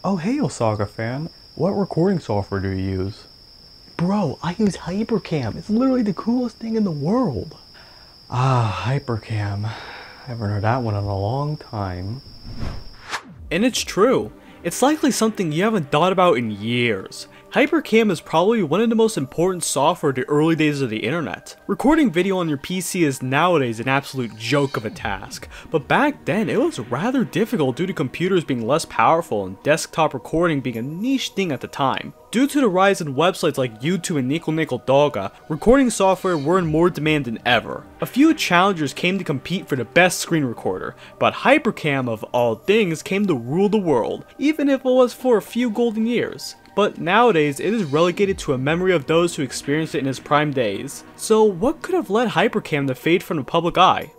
Oh hey Osaka fan, what recording software do you use? Bro, I use HyperCam. It's literally the coolest thing in the world. Ah, HyperCam. I haven't heard that one in a long time. And it's true. It's likely something you haven't thought about in years. HyperCam is probably one of the most important software to the early days of the internet. Recording video on your PC is nowadays an absolute joke of a task, but back then it was rather difficult due to computers being less powerful and desktop recording being a niche thing at the time. Due to the rise in websites like YouTube and Nickel Nickel Doga, recording software were in more demand than ever. A few challengers came to compete for the best screen recorder, but HyperCam of all things came to rule the world, even if it was for a few golden years. But nowadays, it is relegated to a memory of those who experienced it in its prime days. So what could have led HyperCam to fade from the public eye?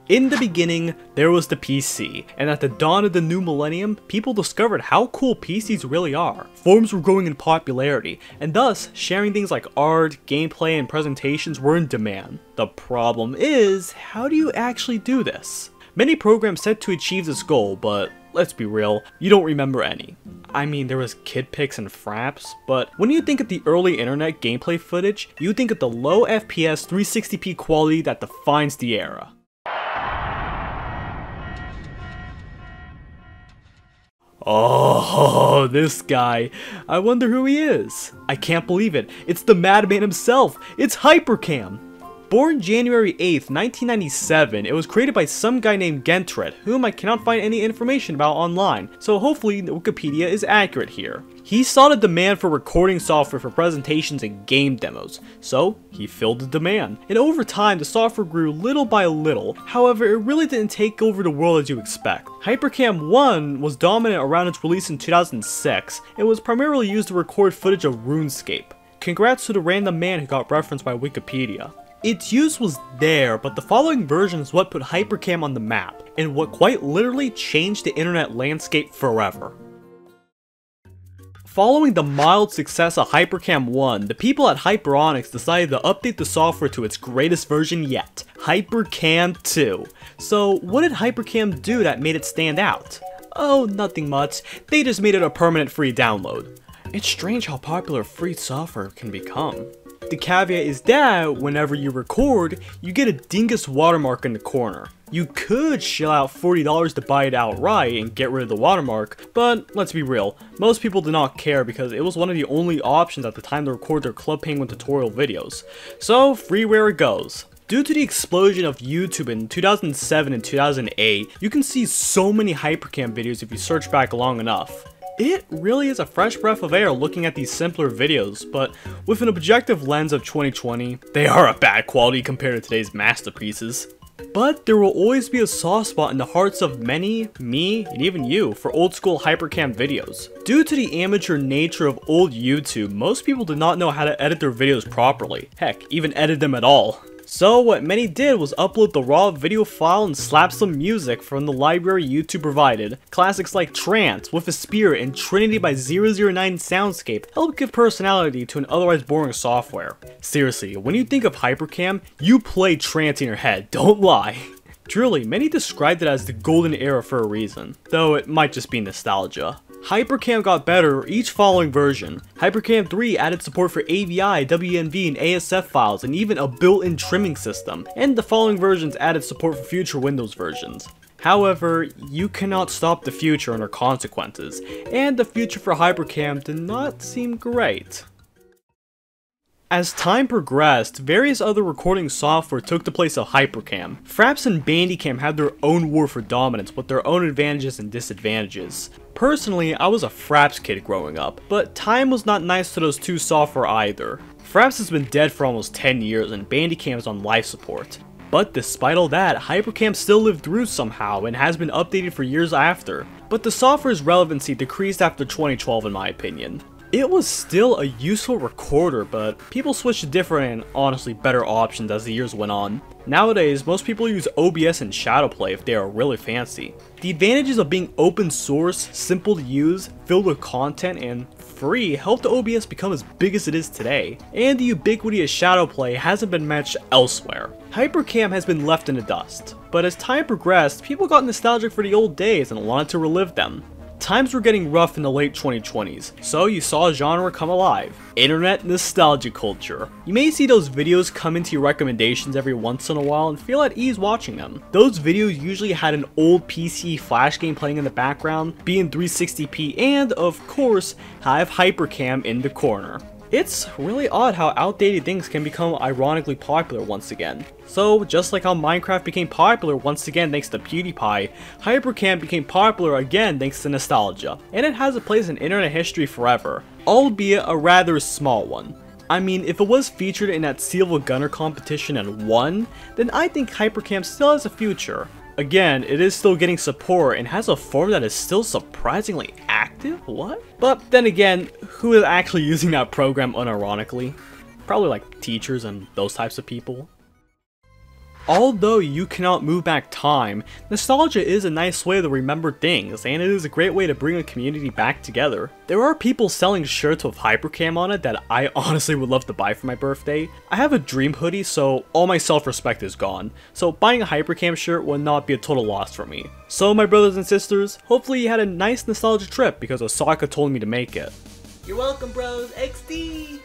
In the beginning, there was the PC, and at the dawn of the new millennium, people discovered how cool PCs really are. Forums were growing in popularity, and thus, sharing things like art, gameplay, and presentations were in demand. The problem is, how do you actually do this? Many programs set to achieve this goal, but let's be real, you don't remember any. I mean, there was kid pics and fraps, but when you think of the early internet gameplay footage, you think of the low FPS 360p quality that defines the era. Oh, this guy. I wonder who he is. I can't believe it. It's the madman himself. It's HyperCam. Born January 8th, 1997, it was created by some guy named Gentred, whom I cannot find any information about online, so hopefully Wikipedia is accurate here. He saw the demand for recording software for presentations and game demos, so he filled the demand. And over time, the software grew little by little, however, it really didn't take over the world as you expect. HyperCam 1 was dominant around its release in 2006, and was primarily used to record footage of RuneScape. Congrats to the random man who got referenced by Wikipedia. Its use was there, but the following version is what put HyperCam on the map, and what quite literally changed the internet landscape forever. Following the mild success of HyperCam 1, the people at Hyperonics decided to update the software to its greatest version yet, HyperCam2. So what did HyperCam do that made it stand out? Oh, nothing much, they just made it a permanent free download. It's strange how popular free software can become. The caveat is that whenever you record, you get a dingus watermark in the corner. You could shell out $40 to buy it outright and get rid of the watermark, but let's be real, most people did not care because it was one of the only options at the time to record their Club Penguin tutorial videos. So freeware it goes. Due to the explosion of YouTube in 2007 and 2008, you can see so many HyperCam videos if you search back long enough. It really is a fresh breath of air looking at these simpler videos, but with an objective lens of 2020, they are a bad quality compared to today's masterpieces. But there will always be a soft spot in the hearts of many, me, and even you, for old school HyperCam videos. Due to the amateur nature of old YouTube, most people did not know how to edit their videos properly, heck, even edit them at all. So what many did was upload the raw video file and slap some music from the library YouTube provided. Classics like Trance, With a Spirit, and Trinity by 009 Soundscape help give personality to an otherwise boring software. Seriously, when you think of HyperCam, you play Trance in your head, don't lie. Truly, many described it as the golden era for a reason, though it might just be nostalgia. HyperCam got better each following version. HyperCam 3 added support for AVI, WMV, and ASF files, and even a built-in trimming system, and the following versions added support for future Windows versions. However, you cannot stop the future under consequences, and the future for HyperCam did not seem great. As time progressed, various other recording software took the place of HyperCam. Fraps and Bandicam had their own war for dominance with their own advantages and disadvantages. Personally, I was a Fraps kid growing up, but time was not nice to those two software either. Fraps has been dead for almost 10 years and Bandicam is on life support. But despite all that, HyperCam still lived through somehow and has been updated for years after. But the software's relevancy decreased after 2012 in my opinion. It was still a useful recorder, but people switched to different and honestly better options as the years went on. Nowadays, most people use OBS and Shadowplay if they are really fancy. The advantages of being open source, simple to use, filled with content, and free helped the OBS become as big as it is today, and the ubiquity of Shadowplay hasn't been matched elsewhere. HyperCam has been left in the dust, but as time progressed, people got nostalgic for the old days and wanted to relive them. Times were getting rough in the late 2020s, so you saw a genre come alive: internet nostalgia culture. You may see those videos come into your recommendations every once in a while and feel at ease watching them. Those videos usually had an old PC flash game playing in the background, be in 360p, and of course have HyperCam in the corner. It's really odd how outdated things can become ironically popular once again. So just like how Minecraft became popular once again thanks to PewDiePie, HyperCam became popular again thanks to nostalgia, and it has a place in internet history forever, albeit a rather small one. I mean, if it was featured in that Seal of a Gunner competition and won, then I think HyperCam still has a future. Again, it is still getting support and has a forum that is still surprisingly active? What? But then again, who is actually using that program unironically? Probably like teachers and those types of people. Although you cannot move back time, nostalgia is a nice way to remember things, and it is a great way to bring a community back together. There are people selling shirts with HyperCam on it that I honestly would love to buy for my birthday. I have a Dream hoodie, so all my self-respect is gone, so buying a HyperCam shirt would not be a total loss for me. So my brothers and sisters, hopefully you had a nice nostalgia trip because Osaka told me to make it. You're welcome, bros. XD!